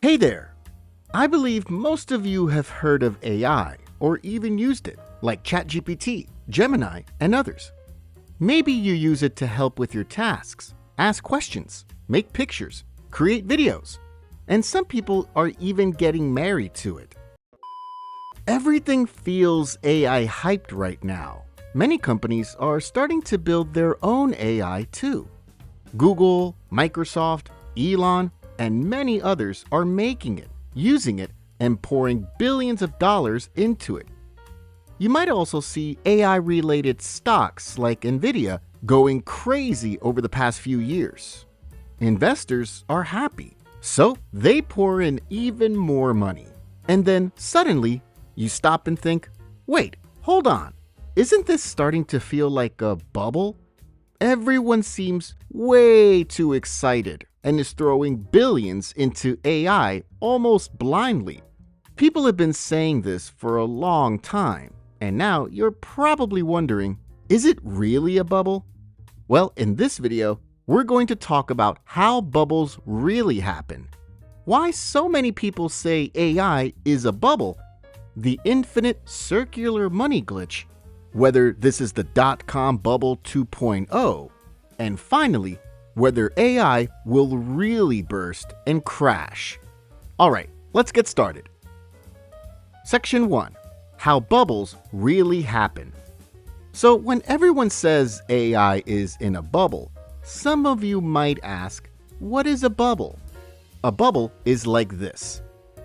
Hey there! I believe most of you have heard of AI or even used it, like ChatGPT, Gemini, and others. Maybe you use it to help with your tasks, ask questions, make pictures, create videos, and some people are even getting married to it. Everything feels AI hyped right now. Many companies are starting to build their own AI too. Google, Microsoft, Elon, and many others are making it, using it, and pouring billions of dollars into it. You might also see AI-related stocks like Nvidia going crazy over the past few years. Investors are happy, so they pour in even more money. And then suddenly, you stop and think, wait, hold on, isn't this starting to feel like a bubble? Everyone seems way too excited and is throwing billions into AI almost blindly. People have been saying this for a long time, and now you're probably wondering, is it really a bubble? Well, in this video, we're going to talk about how bubbles really happen, why so many people say AI is a bubble, the infinite circular money glitch, whether this is the dot-com bubble 2.0, and finally, whether AI will really burst and crash. Alright, let's get started. Section 1. How bubbles really happen. So when everyone says AI is in a bubble, some of you might ask, what is a bubble? A bubble is like this.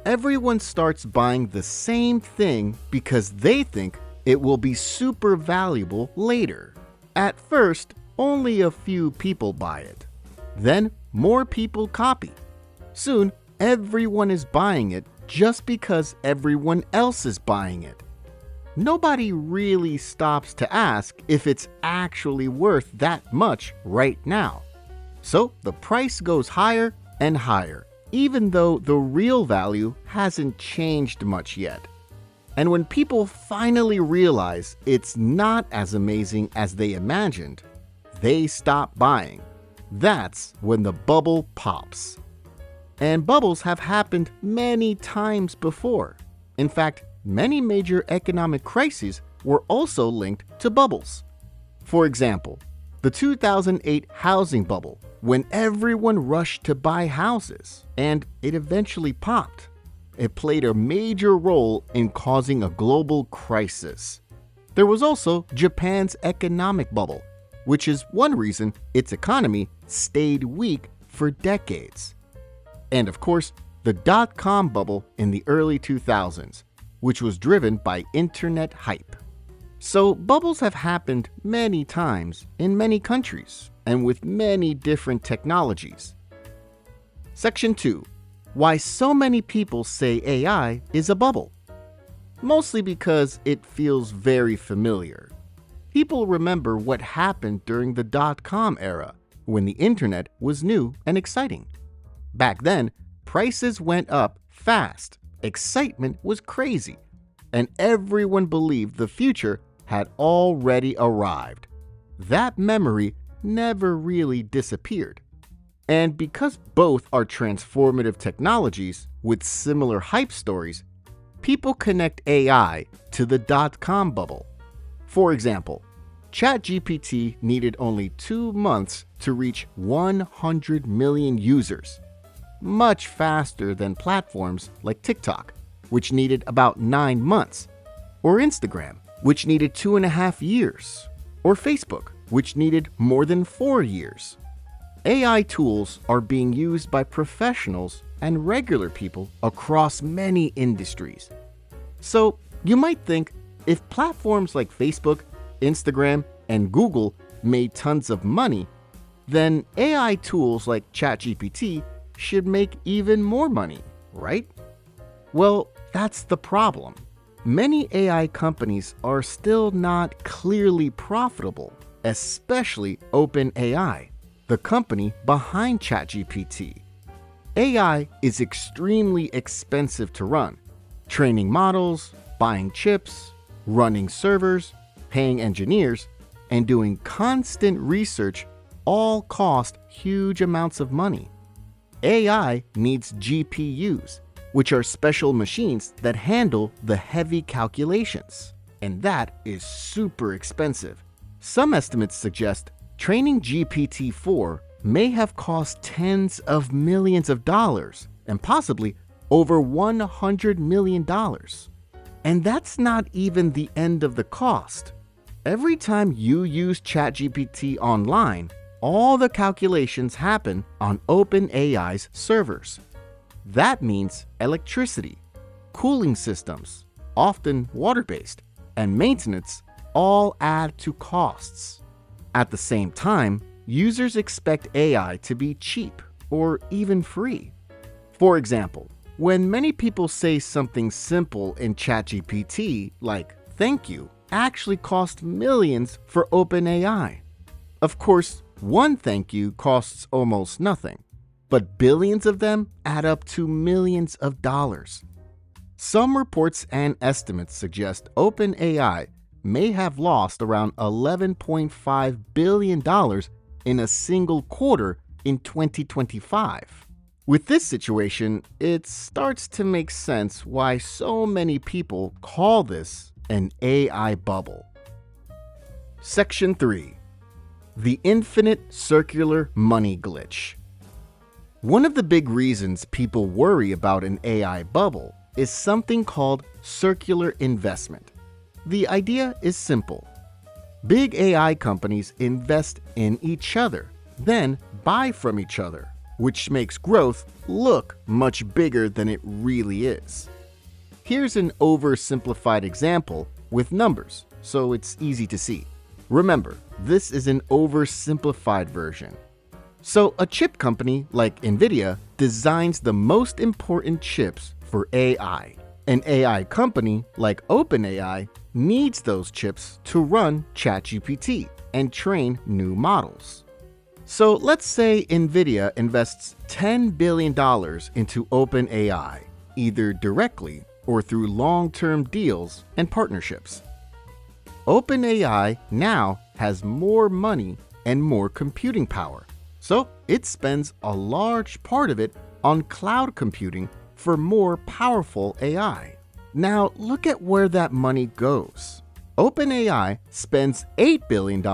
Everyone starts buying the same thing because they think it will be super valuable later. At first, only a few people buy it. Then, more people copy. Soon, everyone is buying it just because everyone else is buying it. Nobody really stops to ask if it's actually worth that much right now. So, the price goes higher and higher, even though the real value hasn't changed much yet. And when people finally realize it's not as amazing as they imagined, they stop buying. That's when the bubble pops. And bubbles have happened many times before. In fact, many major economic crises were also linked to bubbles. For example, the 2008 housing bubble, when everyone rushed to buy houses, and it eventually popped. It played a major role in causing a global crisis. There was also Japan's economic bubble, which is one reason its economy stayed weak for decades. And of course, the dot-com bubble in the early 2000s, which was driven by internet hype. So bubbles have happened many times in many countries and with many different technologies. Section 2. Why so many people say AI is a bubble. Mostly because it feels very familiar. People remember what happened during the dot-com era, when the internet was new and exciting. Back then, prices went up fast, excitement was crazy, and everyone believed the future had already arrived. That memory never really disappeared. And because both are transformative technologies with similar hype stories, people connect AI to the dot-com bubble. For example, ChatGPT needed only 2 months to reach 100 million users, much faster than platforms like TikTok, which needed about 9 months, or Instagram, which needed 2.5 years, or Facebook, which needed more than 4 years. AI tools are being used by professionals and regular people across many industries. So you might think, if platforms like Facebook, Instagram, and Google made tons of money, then AI tools like ChatGPT should make even more money, right? Well, that's the problem. Many AI companies are still not clearly profitable, especially OpenAI, the company behind ChatGPT. AI is extremely expensive to run. Training models, buying chips, running servers, paying engineers, and doing constant research all cost huge amounts of money. AI needs GPUs, which are special machines that handle the heavy calculations. And that is super expensive. Some estimates suggest training GPT-4 may have cost tens of millions of dollars and possibly over $100 million. And that's not even the end of the cost. Every time you use ChatGPT online, all the calculations happen on OpenAI's servers. That means electricity, cooling systems, often water-based, and maintenance all add to costs. At the same time, users expect AI to be cheap or even free. For example, when many people say something simple in ChatGPT like "thank you" actually cost millions for OpenAI. Of course, one thank you costs almost nothing, but billions of them add up to millions of dollars. Some reports and estimates suggest OpenAI may have lost around $11.5 billion in a single quarter in 2025. With this situation, it starts to make sense why so many people call this an AI bubble. Section 3. The Infinite Circular Money Glitch. One of the big reasons people worry about an AI bubble is something called circular investment. The idea is simple. Big AI companies invest in each other, then buy from each other, which makes growth look much bigger than it really is. Here's an oversimplified example with numbers, so it's easy to see. Remember, this is an oversimplified version. So a chip company like NVIDIA designs the most important chips for AI. An AI company like OpenAI needs those chips to run ChatGPT and train new models. So let's say NVIDIA invests $10 billion into OpenAI, either directly or through long-term deals and partnerships. OpenAI now has more money and more computing power, so it spends a large part of it on cloud computing for more powerful AI. Now look at where that money goes. OpenAI spends $8 billion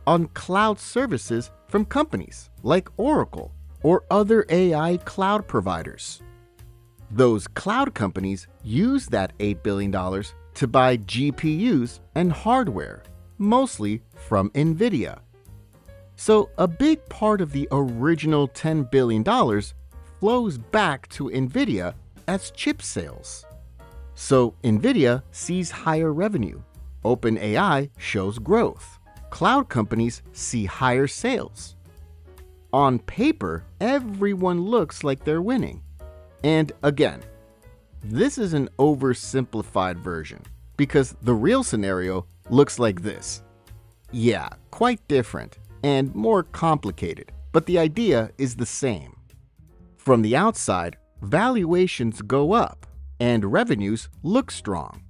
on cloud services from companies like Oracle or other AI cloud providers. Those cloud companies use that $8 billion to buy GPUs and hardware, mostly from NVIDIA. So a big part of the original $10 billion flows back to NVIDIA as chip sales. So NVIDIA sees higher revenue, OpenAI shows growth, cloud companies see higher sales. On paper, everyone looks like they're winning. And again, this is an oversimplified version because the real scenario looks like this. Yeah, quite different and more complicated, but the idea is the same. From the outside, valuations go up and revenues look strong.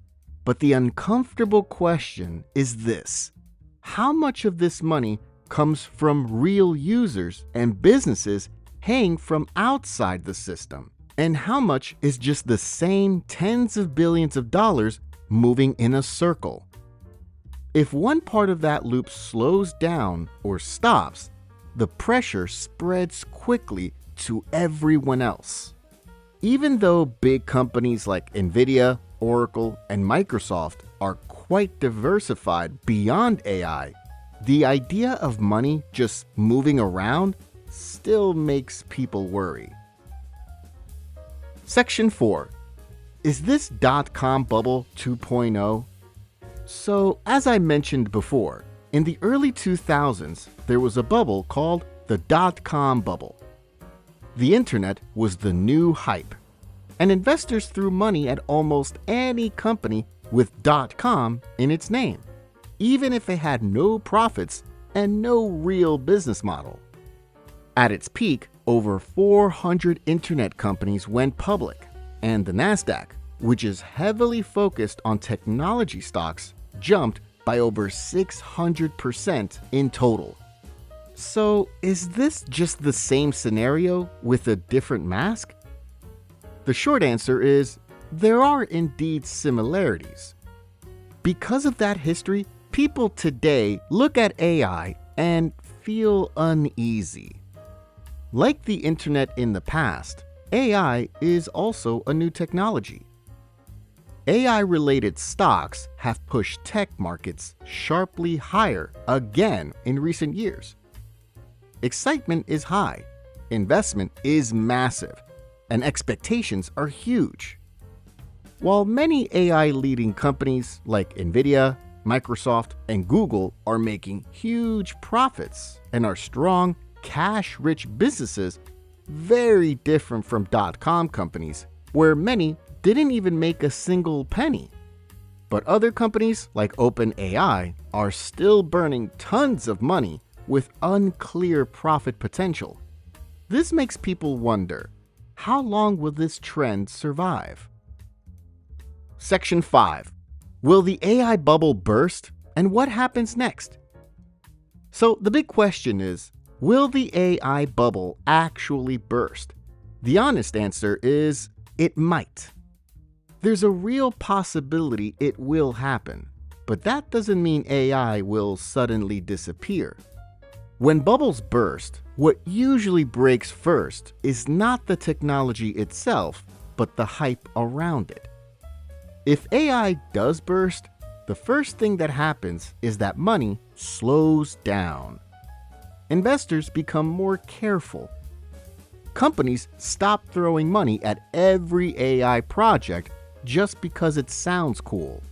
But the uncomfortable question is this: how much of this money comes from real users and businesses paying from outside the system? And how much is just the same tens of billions of dollars moving in a circle? If one part of that loop slows down or stops, the pressure spreads quickly to everyone else. Even though big companies like NVIDIA, Oracle, and Microsoft are quite diversified beyond AI, the idea of money just moving around still makes people worry. Section 4. Is this dot-com bubble 2.0? So, as I mentioned before, in the early 2000s, there was a bubble called the dot-com bubble. The internet was the new hype, and investors threw money at almost any company with .com in its name, even if it had no profits and no real business model. At its peak, over 400 internet companies went public, and the Nasdaq, which is heavily focused on technology stocks, jumped by over 600% in total. So, is this just the same scenario with a different mask? The short answer is there are indeed similarities. Because of that history, people today look at AI and feel uneasy. Like the internet in the past, AI is also a new technology. AI-related stocks have pushed tech markets sharply higher again in recent years. Excitement is high, investment is massive, and expectations are huge. While many AI-leading companies like NVIDIA, Microsoft, and Google are making huge profits and are strong, cash-rich businesses, very different from dot-com companies, where many didn't even make a single penny. But other companies like OpenAI are still burning tons of money with unclear profit potential. This makes people wonder, how long will this trend survive? Section 5. Will the AI bubble burst, and what happens next? So the big question is, will the AI bubble actually burst? The honest answer is, it might. There's a real possibility it will happen, but that doesn't mean AI will suddenly disappear. When bubbles burst, what usually breaks first is not the technology itself, but the hype around it. If AI does burst, the first thing that happens is that money slows down. Investors become more careful. Companies stop throwing money at every AI project just because it sounds cool.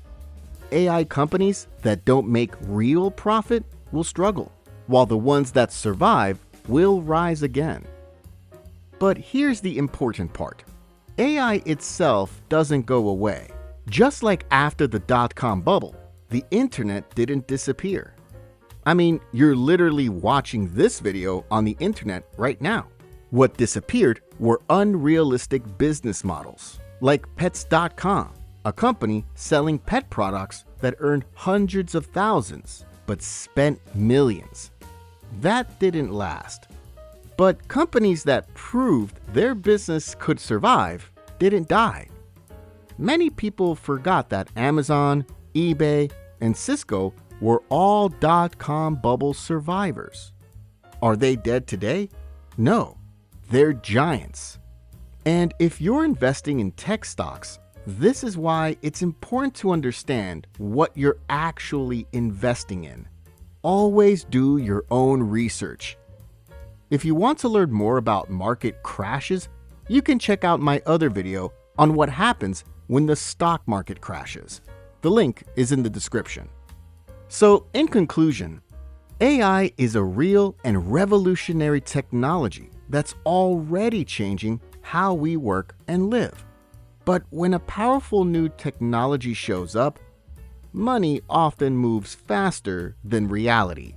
AI companies that don't make real profit will struggle, while the ones that survive will rise again. But here's the important part. AI itself doesn't go away. Just like after the dot-com bubble, the internet didn't disappear. I mean, you're literally watching this video on the internet right now. What disappeared were unrealistic business models, like Pets.com, a company selling pet products that earned hundreds of thousands but spent millions. That didn't last. But companies that proved their business could survive didn't die. Many people forgot that Amazon, eBay, and Cisco were all dot-com bubble survivors. Are they dead today? No, they're giants. And if you're investing in tech stocks, this is why it's important to understand what you're actually investing in. Always do your own research. If you want to learn more about market crashes, you can check out my other video on what happens when the stock market crashes. The link is in the description. So, in conclusion, AI is a real and revolutionary technology that's already changing how we work and live. But when a powerful new technology shows up, money often moves faster than reality.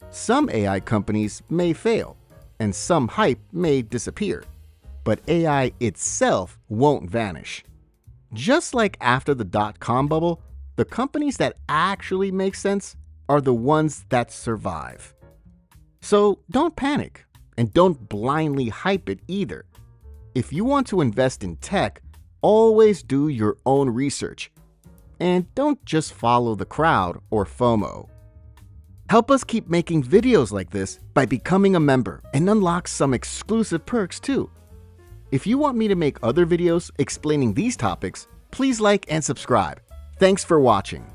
Some AI companies may fail, and some hype may disappear, but AI itself won't vanish. Just like after the dot-com bubble, the companies that actually make sense are the ones that survive. So don't panic, and don't blindly hype it either. If you want to invest in tech, always do your own research. And don't just follow the crowd or FOMO. Help us keep making videos like this by becoming a member and unlock some exclusive perks too. If you want me to make other videos explaining these topics, please like and subscribe. Thanks for watching.